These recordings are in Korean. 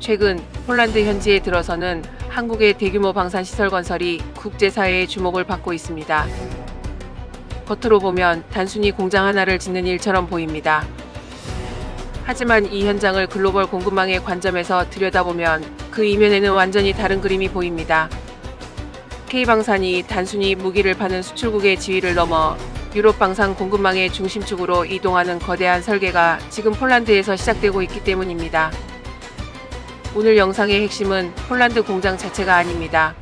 최근 폴란드 현지에 들어서는 한국의 대규모 방산시설 건설이 국제사회의 주목을 받고 있습니다. 겉으로 보면 단순히 공장 하나를 짓는 일처럼 보입니다. 하지만 이 현장을 글로벌 공급망의 관점에서 들여다보면 그 이면에는 완전히 다른 그림이 보입니다. K방산이 단순히 무기를 파는 수출국의 지위를 넘어 유럽 방산 공급망의 중심축으로 이동하는 거대한 설계가 지금 폴란드에서 시작되고 있기 때문입니다. 오늘 영상의 핵심은 폴란드 공장 자체가 아닙니다.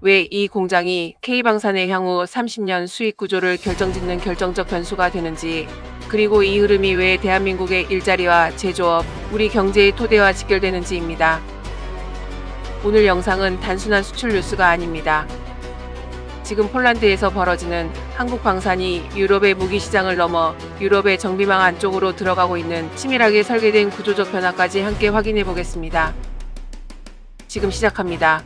왜 이 공장이 K방산의 향후 30년 수익 구조를 결정짓는 결정적 변수가 되는지, 그리고 이 흐름이 왜 대한민국의 일자리와 제조업, 우리 경제의 토대와 직결되는지입니다. 오늘 영상은 단순한 수출 뉴스가 아닙니다. 지금 폴란드에서 벌어지는 한국 방산이 유럽의 무기 시장을 넘어 유럽의 정비망 안쪽으로 들어가고 있는 치밀하게 설계된 구조적 변화까지 함께 확인해 보겠습니다. 지금 시작합니다.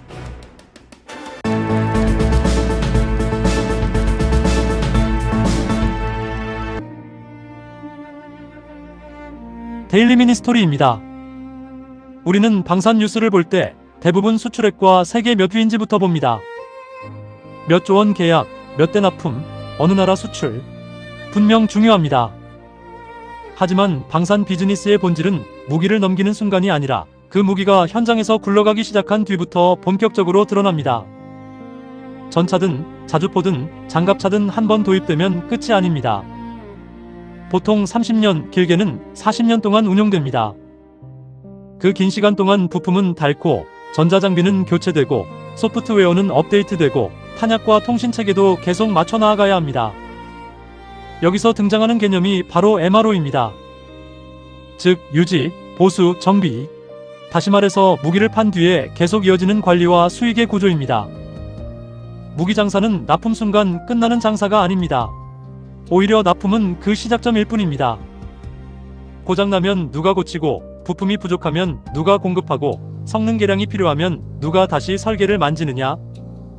데일리 미니스토리입니다. 우리는 방산 뉴스를 볼 때 대부분 수출액과 세계 몇 위인지부터 봅니다. 몇 조 원 계약, 몇 대 납품, 어느 나라 수출. 분명 중요합니다. 하지만 방산 비즈니스의 본질은 무기를 넘기는 순간이 아니라 그 무기가 현장에서 굴러가기 시작한 뒤부터 본격적으로 드러납니다. 전차든 자주포든 장갑차든 한 번 도입되면 끝이 아닙니다. 보통 30년, 길게는 40년 동안 운용됩니다. 그 긴 시간 동안 부품은 닳고 전자장비는 교체되고 소프트웨어는 업데이트되고 탄약과 통신체계도 계속 맞춰 나아가야 합니다. 여기서 등장하는 개념이 바로 MRO입니다. 즉 유지, 보수, 정비. 다시 말해서 무기를 판 뒤에 계속 이어지는 관리와 수익의 구조입니다. 무기 장사는 납품 순간 끝나는 장사가 아닙니다. 오히려 납품은 그 시작점일 뿐입니다. 고장나면 누가 고치고, 부품이 부족하면 누가 공급하고, 성능 개량이 필요하면 누가 다시 설계를 만지느냐?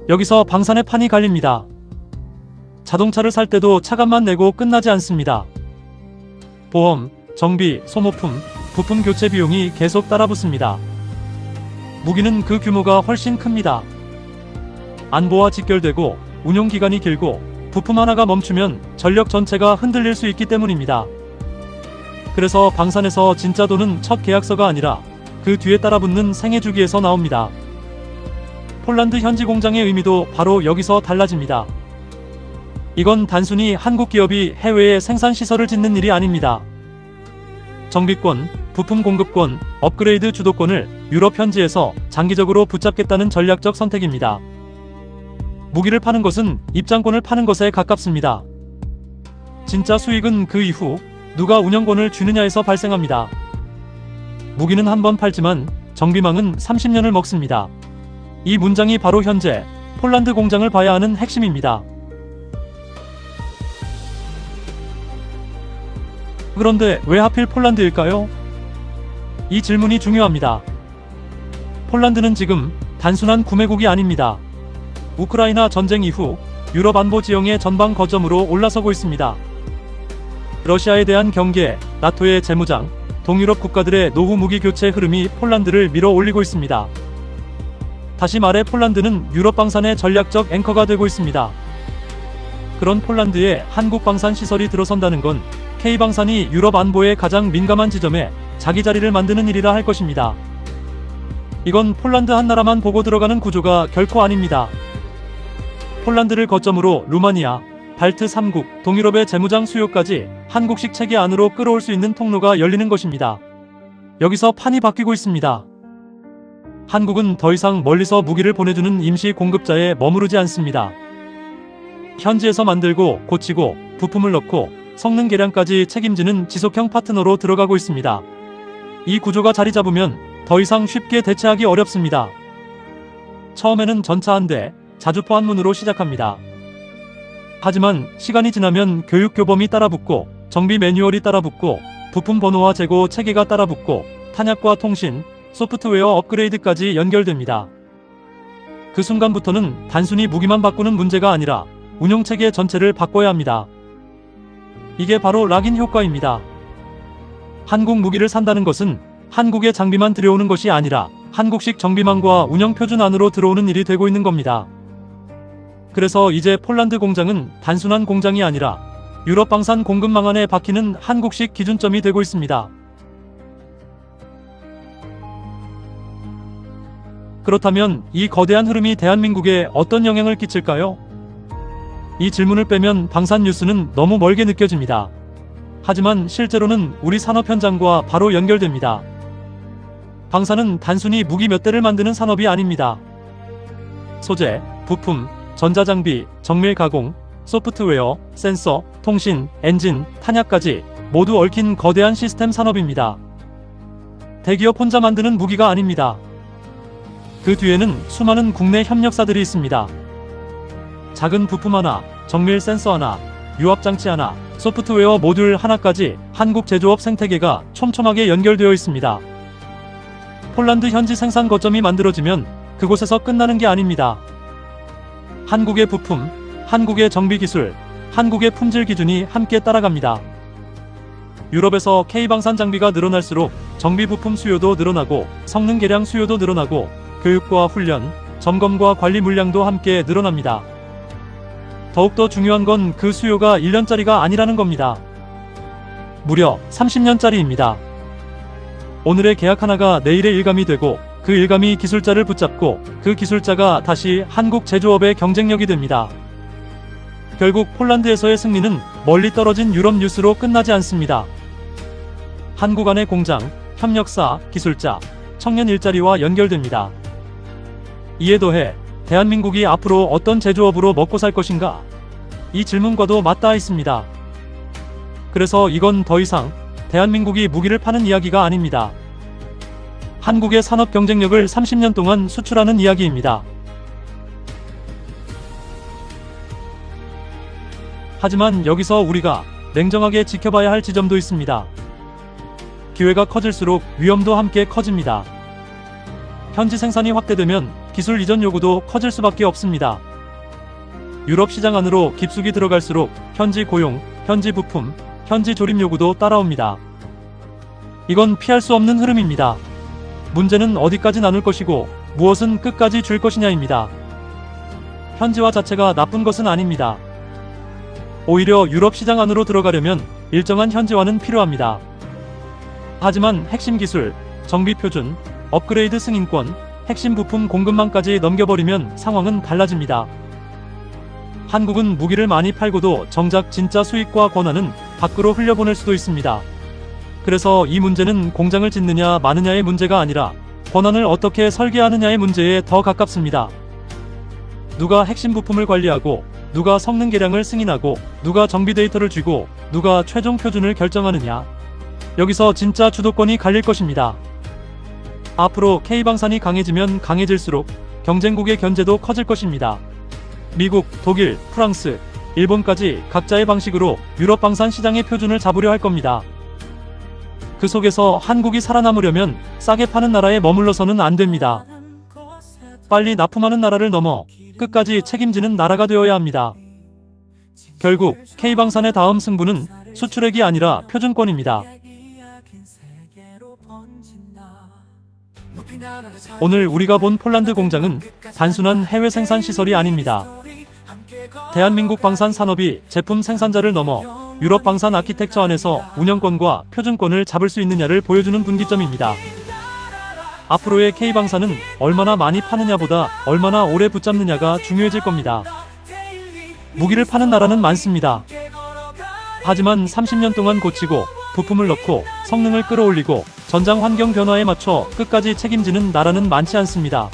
여기서 방산의 판이 갈립니다. 자동차를 살 때도 차값만 내고 끝나지 않습니다. 보험, 정비, 소모품, 부품 교체 비용이 계속 따라붙습니다. 무기는 그 규모가 훨씬 큽니다. 안보와 직결되고 운용기간이 길고 부품 하나가 멈추면 전력 전체가 흔들릴 수 있기 때문입니다. 그래서 방산에서 진짜 돈은 첫 계약서가 아니라 그 뒤에 따라붙는 생애주기에서 나옵니다. 폴란드 현지 공장의 의미도 바로 여기서 달라집니다. 이건 단순히 한국 기업이 해외에 생산시설을 짓는 일이 아닙니다. 정비권, 부품 공급권, 업그레이드 주도권을 유럽 현지에서 장기적으로 붙잡겠다는 전략적 선택입니다. 무기를 파는 것은 입장권을 파는 것에 가깝습니다. 진짜 수익은 그 이후 누가 운영권을 쥐느냐에서 발생합니다. 무기는 한 번 팔지만 정비망은 30년을 먹습니다. 이 문장이 바로 현재 폴란드 공장을 봐야 하는 핵심입니다. 그런데 왜 하필 폴란드일까요? 이 질문이 중요합니다. 폴란드는 지금 단순한 구매국이 아닙니다. 우크라이나 전쟁 이후 유럽 안보 지형의 전방 거점으로 올라서고 있습니다. 러시아에 대한 경계, 나토의 재무장, 동유럽 국가들의 노후 무기 교체 흐름이 폴란드를 밀어 올리고 있습니다. 다시 말해 폴란드는 유럽 방산의 전략적 앵커가 되고 있습니다. 그런 폴란드에 한국 방산 시설이 들어선다는 건 K방산이 유럽 안보의 가장 민감한 지점에 자기 자리를 만드는 일이라 할 것입니다. 이건 폴란드 한 나라만 보고 들어가는 구조가 결코 아닙니다. 폴란드를 거점으로 루마니아, 발트 3국, 동유럽의 재무장 수요까지 한국식 체계 안으로 끌어올 수 있는 통로가 열리는 것입니다. 여기서 판이 바뀌고 있습니다. 한국은 더 이상 멀리서 무기를 보내주는 임시 공급자에 머무르지 않습니다. 현지에서 만들고 고치고 부품을 넣고 성능 개량까지 책임지는 지속형 파트너로 들어가고 있습니다. 이 구조가 자리 잡으면 더 이상 쉽게 대체하기 어렵습니다. 처음에는 전차 한 대, 자주포 한 문으로 시작합니다. 하지만 시간이 지나면 교육 교범이 따라붙고 정비 매뉴얼이 따라붙고 부품 번호와 재고 체계가 따라붙고 탄약과 통신, 소프트웨어 업그레이드까지 연결됩니다. 그 순간부터는 단순히 무기만 바꾸는 문제가 아니라 운영체계 전체를 바꿔야 합니다. 이게 바로 락인 효과입니다. 한국 무기를 산다는 것은 한국의 장비만 들여오는 것이 아니라 한국식 정비망과 운영 표준 안으로 들어오는 일이 되고 있는 겁니다. 그래서 이제 폴란드 공장은 단순한 공장이 아니라 유럽 방산 공급망 안에 박히는 한국식 기준점이 되고 있습니다. 그렇다면 이 거대한 흐름이 대한민국에 어떤 영향을 끼칠까요? 이 질문을 빼면 방산 뉴스는 너무 멀게 느껴집니다. 하지만 실제로는 우리 산업 현장과 바로 연결됩니다. 방산은 단순히 무기 몇 대를 만드는 산업이 아닙니다. 소재, 부품, 전자장비, 정밀 가공, 소프트웨어, 센서, 통신, 엔진, 탄약까지 모두 얽힌 거대한 시스템 산업입니다. 대기업 혼자 만드는 무기가 아닙니다. 그 뒤에는 수많은 국내 협력사들이 있습니다. 작은 부품 하나, 정밀 센서 하나, 유압장치 하나, 소프트웨어 모듈 하나까지 한국 제조업 생태계가 촘촘하게 연결되어 있습니다. 폴란드 현지 생산 거점이 만들어지면 그곳에서 끝나는 게 아닙니다. 한국의 부품, 한국의 정비 기술, 한국의 품질 기준이 함께 따라갑니다. 유럽에서 K방산 장비가 늘어날수록 정비 부품 수요도 늘어나고 성능 개량 수요도 늘어나고 교육과 훈련, 점검과 관리 물량도 함께 늘어납니다. 더욱더 중요한 건 그 수요가 1년짜리가 아니라는 겁니다. 무려 30년짜리입니다. 오늘의 계약 하나가 내일의 일감이 되고 그 일감이 기술자를 붙잡고 그 기술자가 다시 한국 제조업의 경쟁력이 됩니다. 결국 폴란드에서의 승리는 멀리 떨어진 유럽 뉴스로 끝나지 않습니다. 한국 안의 공장, 협력사, 기술자, 청년 일자리와 연결됩니다. 이에 더해 대한민국이 앞으로 어떤 제조업으로 먹고 살 것인가? 이 질문과도 맞닿아 있습니다. 그래서 이건 더 이상 대한민국이 무기를 파는 이야기가 아닙니다. 한국의 산업 경쟁력을 30년 동안 수출하는 이야기입니다. 하지만 여기서 우리가 냉정하게 지켜봐야 할 지점도 있습니다. 기회가 커질수록 위험도 함께 커집니다. 현지 생산이 확대되면 기술 이전 요구도 커질 수밖에 없습니다. 유럽 시장 안으로 깊숙이 들어갈수록 현지 고용, 현지 부품, 현지 조립 요구도 따라옵니다. 이건 피할 수 없는 흐름입니다. 문제는 어디까지 나눌 것이고 무엇은 끝까지 줄 것이냐입니다. 현지화 자체가 나쁜 것은 아닙니다. 오히려 유럽 시장 안으로 들어가려면 일정한 현지화는 필요합니다. 하지만 핵심 기술, 정비 표준, 업그레이드 승인권, 핵심 부품 공급망까지 넘겨버리면 상황은 달라집니다. 한국은 무기를 많이 팔고도 정작 진짜 수익과 권한은 밖으로 흘려보낼 수도 있습니다. 그래서 이 문제는 공장을 짓느냐 마느냐의 문제가 아니라 권한을 어떻게 설계하느냐의 문제에 더 가깝습니다. 누가 핵심 부품을 관리하고, 누가 성능 개량을 승인하고, 누가 정비 데이터를 쥐고, 누가 최종 표준을 결정하느냐. 여기서 진짜 주도권이 갈릴 것입니다. 앞으로 K방산이 강해지면 강해질수록 경쟁국의 견제도 커질 것입니다. 미국, 독일, 프랑스, 일본까지 각자의 방식으로 유럽 방산 시장의 표준을 잡으려 할 겁니다. 그 속에서 한국이 살아남으려면 싸게 파는 나라에 머물러서는 안 됩니다. 빨리 납품하는 나라를 넘어 끝까지 책임지는 나라가 되어야 합니다. 결국 K방산의 다음 승부는 수출액이 아니라 표준권입니다. 오늘 우리가 본 폴란드 공장은 단순한 해외 생산 시설이 아닙니다. 대한민국 방산 산업이 제품 생산자를 넘어 유럽 방산 아키텍처 안에서 운영권과 표준권을 잡을 수 있느냐를 보여주는 분기점입니다. 앞으로의 K방산은 얼마나 많이 파느냐보다 얼마나 오래 붙잡느냐가 중요해질 겁니다. 무기를 파는 나라는 많습니다. 하지만 30년 동안 고치고 부품을 넣고 성능을 끌어올리고 전장 환경 변화에 맞춰 끝까지 책임지는 나라는 많지 않습니다.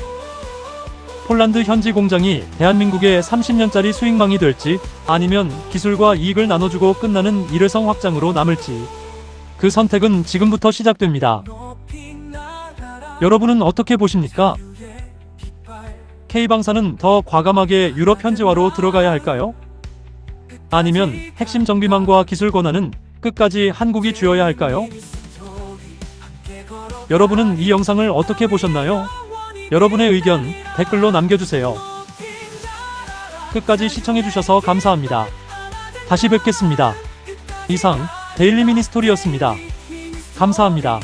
폴란드 현지 공장이 대한민국의 30년짜리 수익망이 될지 아니면 기술과 이익을 나눠주고 끝나는 일회성 확장으로 남을지 그 선택은 지금부터 시작됩니다. 여러분은 어떻게 보십니까? K방산은 더 과감하게 유럽 현지화로 들어가야 할까요? 아니면 핵심 정비망과 기술 권한은 끝까지 한국이 쥐어야 할까요? 여러분은 이 영상을 어떻게 보셨나요? 여러분의 의견 댓글로 남겨주세요. 끝까지 시청해주셔서 감사합니다. 다시 뵙겠습니다. 이상 데일리 미니스토리였습니다. 감사합니다.